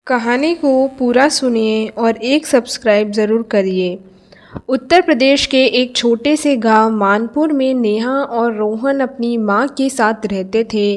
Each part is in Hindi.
कहानी को पूरा सुनिए और एक सब्सक्राइब ज़रूर करिए। उत्तर प्रदेश के एक छोटे से गांव मानपुर में नेहा और रोहन अपनी मां के साथ रहते थे।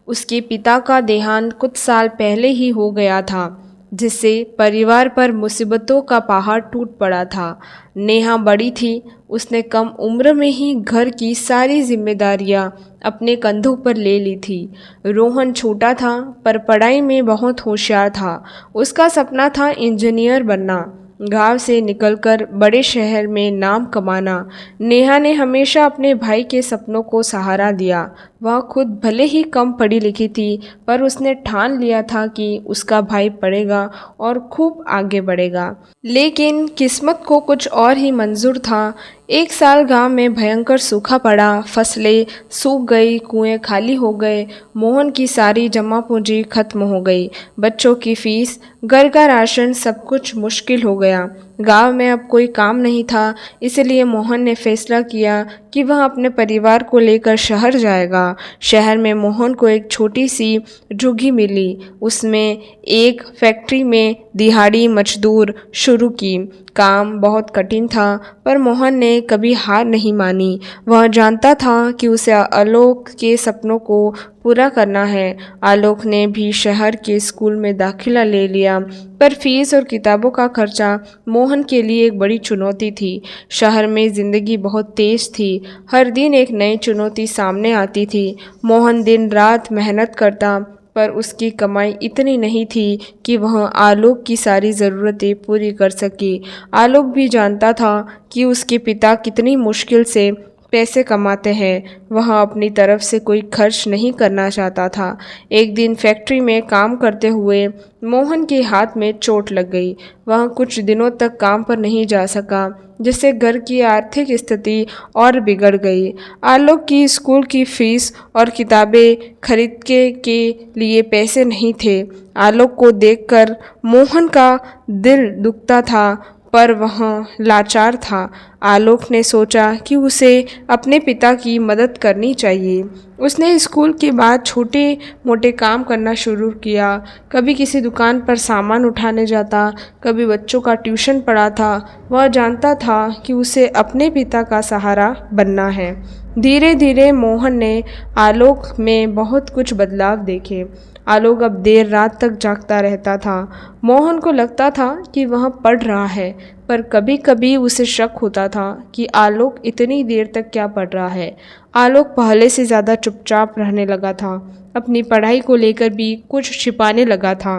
उसके पिता का देहांत कुछ साल पहले ही हो गया था, जिससे परिवार पर मुसीबतों का पहाड़ टूट पड़ा था। नेहा बड़ी थी, उसने कम उम्र में ही घर की सारी जिम्मेदारियां अपने कंधों पर ले ली थी। रोहन छोटा था पर पढ़ाई में बहुत होशियार था। उसका सपना था इंजीनियर बनना, गांव से निकलकर बड़े शहर में नाम कमाना। नेहा ने हमेशा अपने भाई के सपनों को सहारा दिया। वह खुद भले ही कम पढ़ी लिखी थी, पर उसने ठान लिया था कि उसका भाई पढ़ेगा और खूब आगे बढ़ेगा। लेकिन किस्मत को कुछ और ही मंजूर था। एक साल गांव में भयंकर सूखा पड़ा, फसलें सूख गई, कुएं खाली हो गए, मोहन की सारी जमा पूंजी खत्म हो गई। बच्चों की फीस, घर का राशन, सब कुछ मुश्किल हो गया। गांव में अब कोई काम नहीं था, इसलिए मोहन ने फैसला किया कि वह अपने परिवार को लेकर शहर जाएगा। शहर में मोहन को एक छोटी सी झुग्गी मिली। उसमें एक फैक्ट्री में दिहाड़ी मजदूर शुरू की। काम बहुत कठिन था, पर मोहन ने कभी हार नहीं मानी। वह जानता था कि उसे आलोक के सपनों को पूरा करना है। आलोक ने भी शहर के स्कूल में दाखिला ले लिया, पर फीस और किताबों का खर्चा मोहन के लिए एक बड़ी चुनौती थी। शहर में जिंदगी बहुत तेज थी, हर दिन एक नई चुनौती सामने आती थी। मोहन दिन रात मेहनत करता, पर उसकी कमाई इतनी नहीं थी कि वह आलोक की सारी ज़रूरतें पूरी कर सके। आलोक भी जानता था कि उसके पिता कितनी मुश्किल से पैसे कमाते हैं। वह अपनी तरफ से कोई खर्च नहीं करना चाहता था। एक दिन फैक्ट्री में काम करते हुए मोहन के हाथ में चोट लग गई। वह कुछ दिनों तक काम पर नहीं जा सका, जिससे घर की आर्थिक स्थिति और बिगड़ गई। आलोक की स्कूल की फीस और किताबें खरीदने के लिए पैसे नहीं थे। आलोक को देखकर मोहन का दिल दुखता था, पर वह लाचार था। आलोक ने सोचा कि उसे अपने पिता की मदद करनी चाहिए। उसने स्कूल के बाद छोटे मोटे काम करना शुरू किया। कभी किसी दुकान पर सामान उठाने जाता, कभी बच्चों का ट्यूशन पढ़ाता। वह जानता था कि उसे अपने पिता का सहारा बनना है। धीरे धीरे मोहन ने आलोक में बहुत कुछ बदलाव देखे। आलोक अब देर रात तक जागता रहता था। मोहन को लगता था कि वह पढ़ रहा है, पर कभी कभी उसे शक होता था कि आलोक इतनी देर तक क्या पढ़ रहा है। आलोक पहले से ज़्यादा चुपचाप रहने लगा था, अपनी पढ़ाई को लेकर भी कुछ छिपाने लगा था।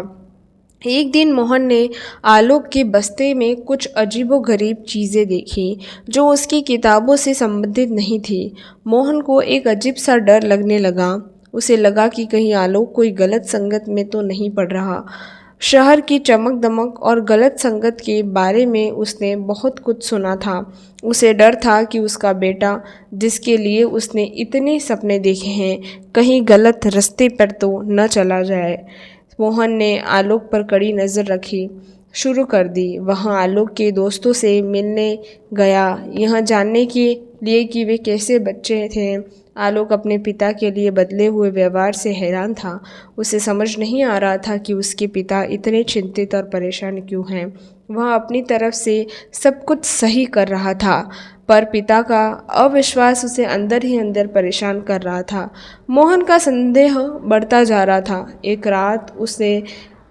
एक दिन मोहन ने आलोक के बस्ते में कुछ अजीबोगरीब चीज़ें देखी, जो उसकी किताबों से संबंधित नहीं थी। मोहन को एक अजीब सा डर लगने लगा। उसे लगा कि कहीं आलोक कोई गलत संगत में तो नहीं पड़ रहा। शहर की चमक दमक और गलत संगत के बारे में उसने बहुत कुछ सुना था। उसे डर था कि उसका बेटा, जिसके लिए उसने इतने सपने देखे हैं, कहीं गलत रास्ते पर तो न चला जाए। मोहन ने आलोक पर कड़ी नज़र रखी शुरू कर दी। वह आलोक के दोस्तों से मिलने गया, यह जानने के लिए कि वे कैसे बच्चे थे। आलोक अपने पिता के लिए बदले हुए व्यवहार से हैरान था। उसे समझ नहीं आ रहा था कि उसके पिता इतने चिंतित और परेशान क्यों हैं। वह अपनी तरफ से सब कुछ सही कर रहा था, पर पिता का अविश्वास उसे अंदर ही अंदर परेशान कर रहा था। मोहन का संदेह बढ़ता जा रहा था। एक रात उसे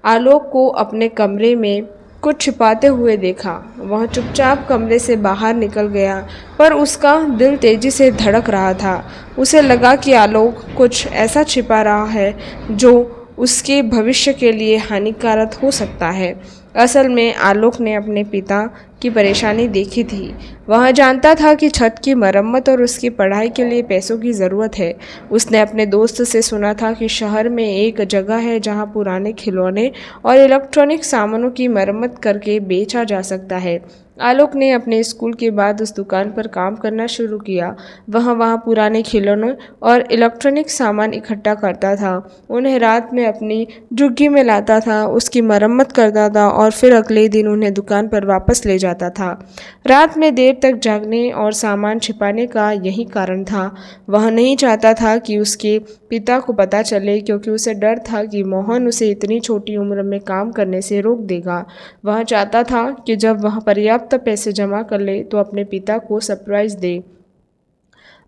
आलोक को अपने कमरे में कुछ छिपाते हुए देखा। वह चुपचाप कमरे से बाहर निकल गया, पर उसका दिल तेजी से धड़क रहा था। उसे लगा कि आलोक कुछ ऐसा छिपा रहा है जो उसके भविष्य के लिए हानिकारक हो सकता है। असल में आलोक ने अपने पिता की परेशानी देखी थी। वह जानता था कि छत की मरम्मत और उसकी पढ़ाई के लिए पैसों की ज़रूरत है। उसने अपने दोस्त से सुना था कि शहर में एक जगह है जहां पुराने खिलौने और इलेक्ट्रॉनिक सामानों की मरम्मत करके बेचा जा सकता है। आलोक ने अपने स्कूल के बाद उस दुकान पर काम करना शुरू किया। वह वहाँ पुराने खिलौनों और इलेक्ट्रॉनिक सामान इकट्ठा करता था। उन्हें रात में अपनी झुग्गी में लाता था, उसकी मरम्मत करता था और और फिर अगले दिन उन्हें दुकान पर वापस ले जाता था। रात में देर तक जागने और सामान छिपाने का यही कारण था। वह नहीं चाहता था कि उसके पिता को पता चले, क्योंकि उसे डर था कि मोहन उसे इतनी छोटी उम्र में काम करने से रोक देगा। वह चाहता था कि जब वह पर्याप्त पैसे जमा कर ले तो अपने पिता को सरप्राइज दे।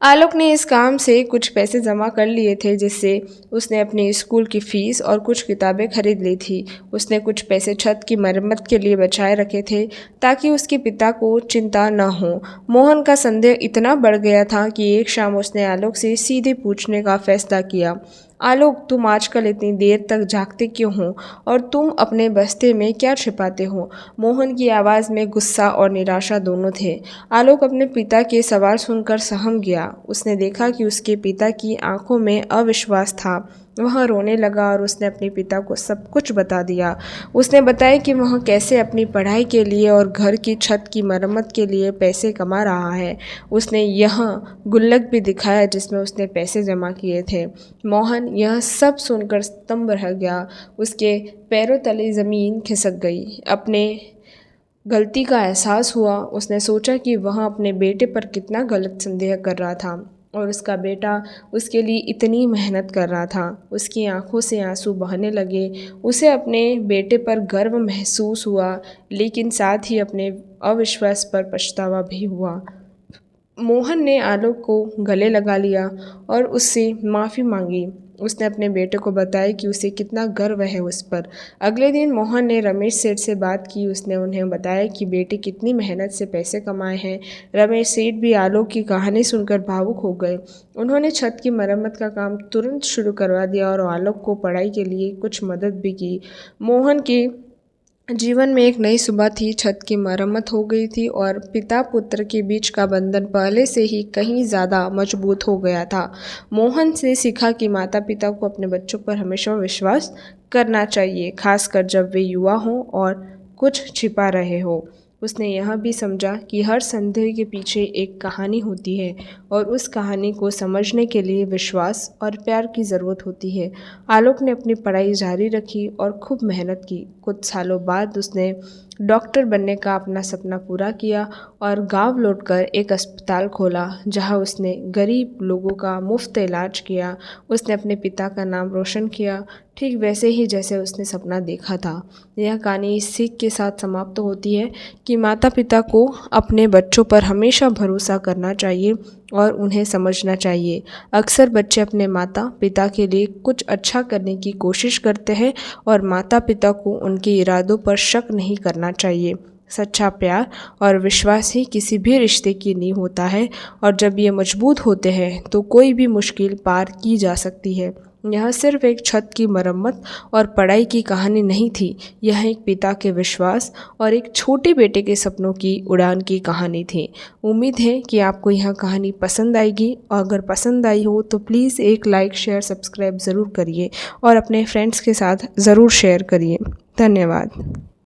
आलोक ने इस काम से कुछ पैसे जमा कर लिए थे, जिससे उसने अपनी स्कूल की फीस और कुछ किताबें खरीद ली थी। उसने कुछ पैसे छत की मरम्मत के लिए बचाए रखे थे, ताकि उसके पिता को चिंता न हो। मोहन का संदेह इतना बढ़ गया था कि एक शाम उसने आलोक से सीधे पूछने का फैसला किया, आलोक, तुम आजकल इतनी देर तक जागते क्यों हो और तुम अपने बस्ते में क्या छिपाते हो? मोहन की आवाज़ में गुस्सा और निराशा दोनों थे। आलोक अपने पिता के सवाल सुनकर सहम गया। उसने देखा कि उसके पिता की आंखों में अविश्वास था। वह रोने लगा और उसने अपने पिता को सब कुछ बता दिया। उसने बताया कि वह कैसे अपनी पढ़ाई के लिए और घर की छत की मरम्मत के लिए पैसे कमा रहा है। उसने यह गुल्लक भी दिखाया जिसमें उसने पैसे जमा किए थे। मोहन यह सब सुनकर स्तंभ रह गया। उसके पैरों तले ज़मीन खिसक गई। अपने गलती का एहसास हुआ। उसने सोचा कि वह अपने बेटे पर कितना गलत संदेह कर रहा था और उसका बेटा उसके लिए इतनी मेहनत कर रहा था। उसकी आंखों से आंसू बहने लगे। उसे अपने बेटे पर गर्व महसूस हुआ, लेकिन साथ ही अपने अविश्वास पर पछतावा भी हुआ। मोहन ने आलोक को गले लगा लिया और उससे माफ़ी मांगी। उसने अपने बेटे को बताया कि उसे कितना गर्व है उस पर। अगले दिन मोहन ने रमेश सेठ से बात की। उसने उन्हें बताया कि बेटे कितनी मेहनत से पैसे कमाए हैं। रमेश सेठ भी आलोक की कहानी सुनकर भावुक हो गए। उन्होंने छत की मरम्मत का काम तुरंत शुरू करवा दिया और आलोक को पढ़ाई के लिए कुछ मदद भी की। मोहन की जीवन में एक नई सुबह थी। छत की मरम्मत हो गई थी और पिता पुत्र के बीच का बंधन पहले से ही कहीं ज़्यादा मजबूत हो गया था। मोहन से सीखा कि माता पिता को अपने बच्चों पर हमेशा विश्वास करना चाहिए, खासकर जब वे युवा हों और कुछ छिपा रहे हो। उसने यह भी समझा कि हर संदेह के पीछे एक कहानी होती है और उस कहानी को समझने के लिए विश्वास और प्यार की ज़रूरत होती है। आलोक ने अपनी पढ़ाई जारी रखी और खूब मेहनत की। कुछ सालों बाद उसने डॉक्टर बनने का अपना सपना पूरा किया और गांव लौटकर एक अस्पताल खोला, जहां उसने गरीब लोगों का मुफ्त इलाज किया। उसने अपने पिता का नाम रोशन किया, ठीक वैसे ही जैसे उसने सपना देखा था। यह कहानी इस सीख के साथ समाप्त होती है कि माता पिता को अपने बच्चों पर हमेशा भरोसा करना चाहिए और उन्हें समझना चाहिए। अक्सर बच्चे अपने माता पिता के लिए कुछ अच्छा करने की कोशिश करते हैं और माता पिता को उनके इरादों पर शक नहीं करना चाहिए। सच्चा प्यार और विश्वास ही किसी भी रिश्ते की नींव होता है और जब ये मजबूत होते हैं तो कोई भी मुश्किल पार की जा सकती है। यह सिर्फ एक छत की मरम्मत और पढ़ाई की कहानी नहीं थी, यह एक पिता के विश्वास और एक छोटे बेटे के सपनों की उड़ान की कहानी थी। उम्मीद है कि आपको यह कहानी पसंद आएगी और अगर पसंद आई हो तो प्लीज़ एक लाइक शेयर सब्सक्राइब ज़रूर करिए और अपने फ्रेंड्स के साथ ज़रूर शेयर करिए। धन्यवाद।